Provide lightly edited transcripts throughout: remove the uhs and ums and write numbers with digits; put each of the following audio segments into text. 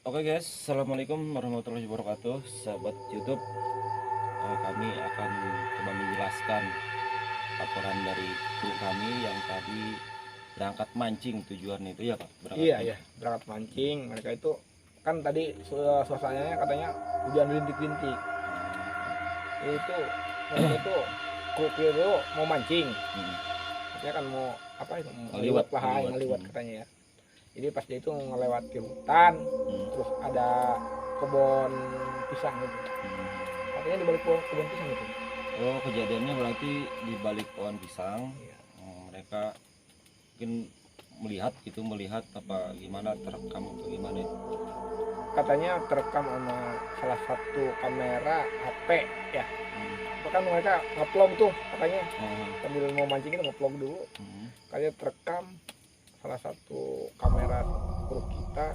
Oke guys, assalamualaikum warahmatullahi wabarakatuh, sahabat YouTube. Kami akan coba menjelaskan laporan dari kru kami yang tadi berangkat mancing tujuan itu ya Pak. Iya ya, berangkat mancing. Mereka itu kan tadi suasananya katanya hujan rintik-rintik. Itu mereka itu kru itu mau mancing. Katanya kan mau apa itu? Ngeliwat, ngeliwat katanya ya. Jadi pas dia itu ngelewati hutan, terus ada kebun pisang gitu. Katanya di balik kebun pisang itu. Oh, kejadiannya berarti di balik pohon pisang. Iya. Mereka mungkin melihat apa gimana, terekam atau gimana ya? Katanya terekam sama salah satu kamera HP ya. Bahkan mereka ngeplog tuh katanya sambil mau mancing itu ngeplog dulu. Katanya terekam salah satu kamera kru kita,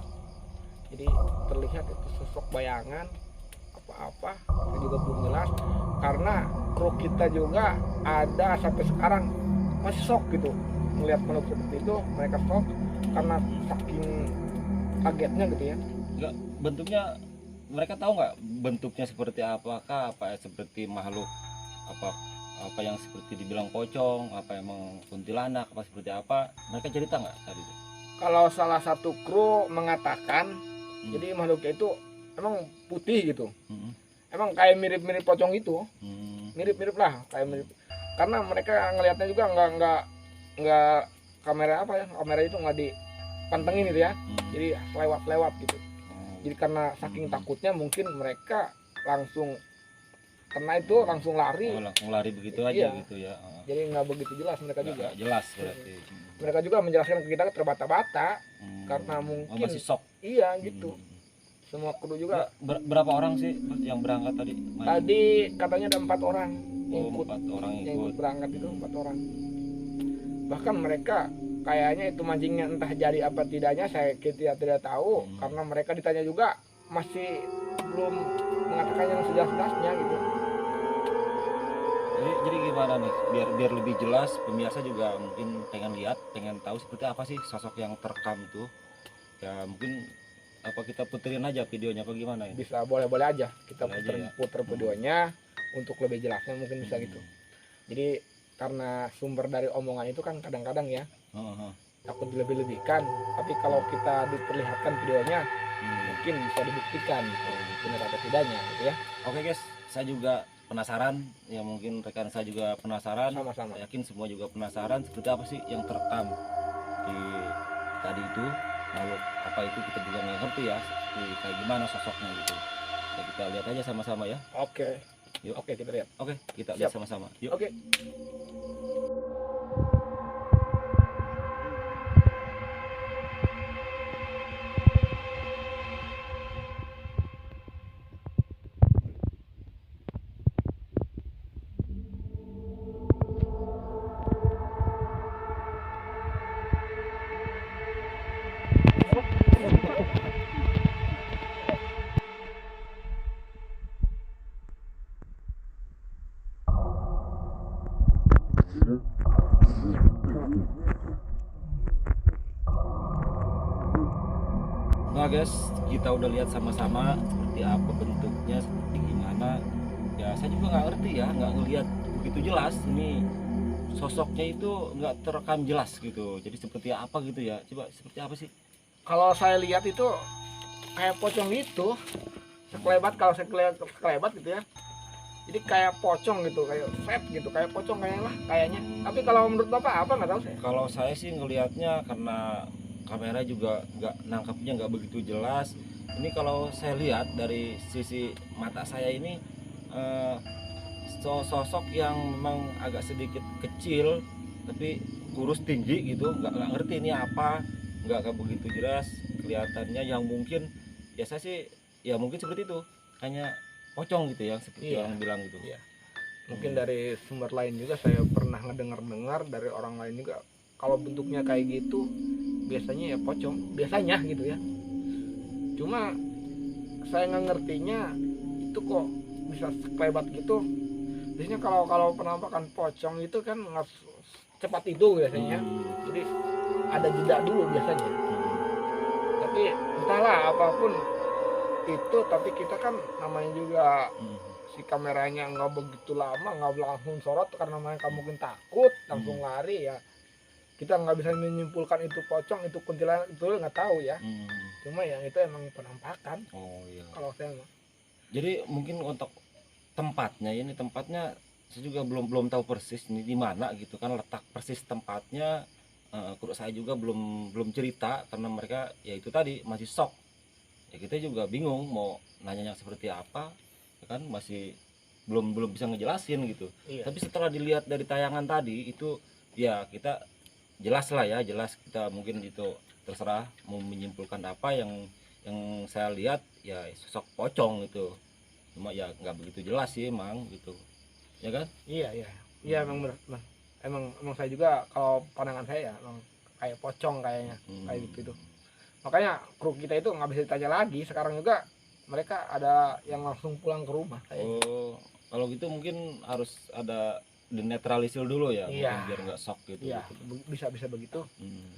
jadi terlihat itu sosok bayangan apa-apa kita juga belum jelas, karena kru kita juga ada sampai sekarang masih shock gitu melihat makhluk seperti itu. Mereka shock karena saking kagetnya gitu ya. Enggak, bentuknya mereka tahu nggak bentuknya seperti apakah seperti makhluk apa yang seperti dibilang pocong, apa emang kuntilanak, apa seperti apa, mereka cerita nggak tadi itu? Kalau salah satu kru mengatakan jadi makhluknya itu emang putih gitu, emang kayak mirip-mirip pocong itu, mirip-mirip lah kayak mirip, karena mereka ngelihatnya juga nggak kamera apa ya, kamera itu nggak dipantengin gitu ya, jadi lewat gitu. Jadi karena saking takutnya mungkin mereka langsung kena itu langsung lari. Langsung lari begitu aja gitu ya. Jadi nggak begitu jelas mereka juga. Jelas berarti. Mereka juga menjelaskan ke kita terbata-bata karena mungkin masih shock. Iya gitu. Semua kru juga. Berapa orang sih yang berangkat tadi? Tadi katanya ada 4 orang yang ikut. 4 orang yang ikut berangkat itu 4 orang. Bahkan mereka kayaknya itu mancingnya entah jadi apa tidaknya kita tidak tahu, karena mereka ditanya juga masih belum mengatakan yang jelas-jelasnya gitu. Jadi gimana nih biar lebih jelas, pemirsa juga mungkin pengen tahu seperti apa sih sosok yang terekam itu ya. Mungkin apa kita puterin aja videonya apa gimana ya? Bisa, boleh aja kita ya. puter videonya untuk lebih jelasnya mungkin bisa gitu. Jadi karena sumber dari omongan itu kan kadang-kadang ya takut dilebih-lebihkan, tapi kalau kita diperlihatkan videonya mungkin bisa dibuktikan benar atau tidaknya gitu ya. Oke guys, saya juga penasaran ya, mungkin rekan saya juga penasaran, sama-sama. Saya yakin semua juga penasaran seperti apa sih yang terekam di tadi itu, makhluk apa itu kita juga nggak ngerti ya, seperti kayak gimana sosoknya gitu ya. Kita lihat aja sama-sama ya. Oke. Yuk. Oke, kita lihat. Oke, kita lihat sama-sama yuk. Oke. Nah guys, kita udah lihat sama-sama seperti apa bentuknya, seperti gimana ya. Saya juga nggak ngerti ya, nggak ngelihat begitu jelas ini sosoknya itu, nggak terekam jelas gitu. Jadi seperti apa gitu ya, coba seperti apa sih? Kalau saya lihat itu kayak pocong gitu, sekelebat, kalau sekelebat gitu ya. Jadi kayak pocong gitu, kayak fat gitu, kayak pocong kayaknya. Tapi kalau menurut Bapak apa, nggak tahu saya. Kalau saya sih ngelihatnya karena kamera juga nggak nangkapnya nggak begitu jelas. Ini kalau saya lihat dari sisi mata saya ini sosok yang memang agak sedikit kecil tapi kurus tinggi gitu, nggak ngerti ini apa, nggak begitu jelas kelihatannya. Yang mungkin ya saya sih ya mungkin seperti itu, hanya pocong gitu ya, seperti yang bilang gitu. Iya. Mungkin dari sumber lain juga saya pernah ngedengar dari orang lain juga, kalau bentuknya kayak gitu biasanya ya pocong, biasanya gitu ya. Cuma saya nggak ngertinya itu kok bisa sekelebat gitu. Biasanya kalau penampakan pocong itu kan nggak cepat itu biasanya, jadi ada jeda dulu biasanya. Tapi entahlah apapun, itu, tapi kita kan namanya juga Hmm. si kameranya nggak begitu lama, nggak langsung sorot karena mereka mungkin takut langsung lari ya. Kita nggak bisa menyimpulkan itu pocong, itu kuntilanak, itu nggak tahu ya. Cuma yang itu emang penampakan Oh iya. kalau saya mah. Jadi mungkin untuk tempatnya, ini tempatnya saya juga belum tahu persis ini di mana gitu kan, letak persis tempatnya. Kru saya juga belum cerita karena mereka ya itu tadi masih shock. Ya kita juga bingung mau nanya yang seperti apa, ya kan masih belum belum bisa ngejelasin gitu. Iya. Tapi setelah dilihat dari tayangan tadi itu ya kita jelas lah ya, jelas kita mungkin itu terserah mau menyimpulkan apa yang saya lihat ya sosok pocong itu. Cuma ya nggak begitu jelas sih emang gitu, ya kan? Iya, iya. Iya, emang benar, Bang. Emang saya juga kalau pandangan saya ya emang kayak pocong kayaknya, kayak gitu itu. Makanya kru kita itu nggak bisa ditanya lagi. Sekarang juga mereka ada yang langsung pulang ke rumah kayaknya. Oh, kalau gitu mungkin harus ada dinetralisir dulu ya, Iya. mungkin biar nggak shock gitu. Iya, gitu. bisa begitu. Hmm.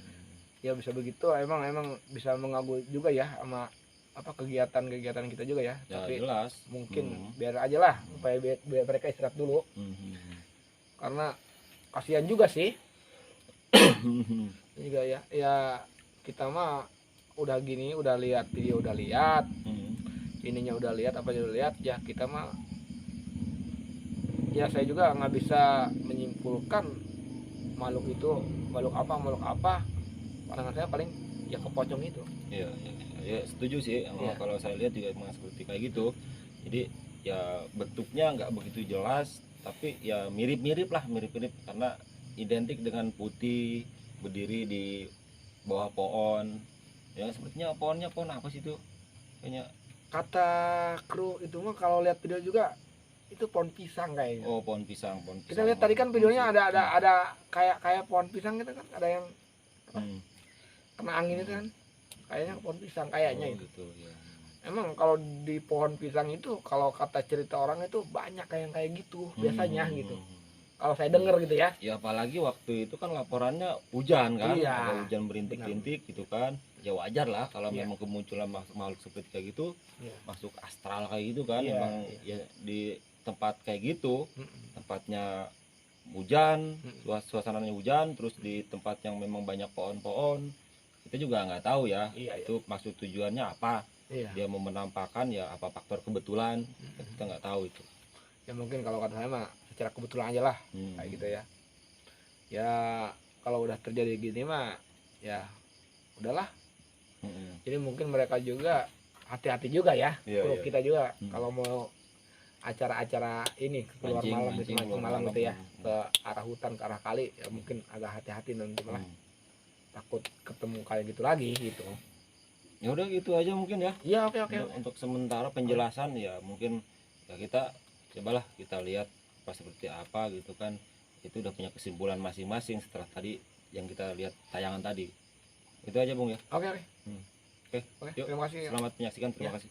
Ya bisa begitu. Emang bisa mengganggu juga ya sama apa kegiatan kita juga ya. Ya Tapi jelas. mungkin biar aja lah supaya biar mereka istirahat dulu. Karena kasihan juga sih. Juga ya, ya kita mah udah gini, udah lihat video, udah lihat ininya, udah lihat apa udah lihat ya, kita mah ya saya juga nggak bisa menyimpulkan makhluk itu makhluk apa. Pandangan saya paling ya ke pocong itu. Iya, ya, setuju sih. Iya. Kalau saya lihat juga emang seperti kayak gitu. Jadi ya bentuknya nggak begitu jelas, tapi ya mirip-mirip karena identik dengan putih berdiri di bawah pohon. Ya sepertinya pohonnya pohon apa sih itu? Kayaknya. Kata kru itu mah kalau lihat video juga itu pohon pisang kayaknya. Oh, pohon pisang. Kita lihat tadi kan videonya ada kayak pohon pisang gitu kan, ada yang kena angin itu kan, kayaknya pohon pisang kayaknya itu. Gitu, ya. Emang kalau di pohon pisang itu kalau kata cerita orang itu banyak kayak gitu biasanya gitu. Kalau saya dengar gitu ya. Ya apalagi waktu itu kan laporannya hujan kan, Iya, ada hujan berintik-rintik gitu kan. Ya wajar lah kalau memang kemunculan makhluk seperti kayak gitu, masuk astral kayak gitu kan. Memang ya di tempat kayak gitu, tempatnya hujan, suasananya hujan, terus di tempat yang memang banyak pohon-pohon, kita juga nggak tahu ya itu maksud tujuannya apa. Dia mau menampakkan ya apa faktor kebetulan, kita nggak tahu itu. Ya mungkin kalau kata saya mah secara kebetulan aja lah, kayak gitu ya. Ya kalau udah terjadi gini mah ya udahlah. Jadi mungkin mereka juga hati-hati juga ya, kru kita juga kalau mau acara-acara ini keluar malam gitu, malam gitu ya, ke arah hutan, ke arah kali ya mungkin agak hati-hati nanti malah takut ketemu kayak gitu lagi gitu. Ya udah gitu aja mungkin ya. Iya, oke. Untuk sementara penjelasan ya mungkin ya kita cobalah kita lihat apa seperti apa gitu kan. Itu udah punya kesimpulan masing-masing setelah tadi yang kita lihat tayangan tadi. Itu aja Bung ya. Oke. Oke. Terima kasih. Selamat menyaksikan, terima kasih.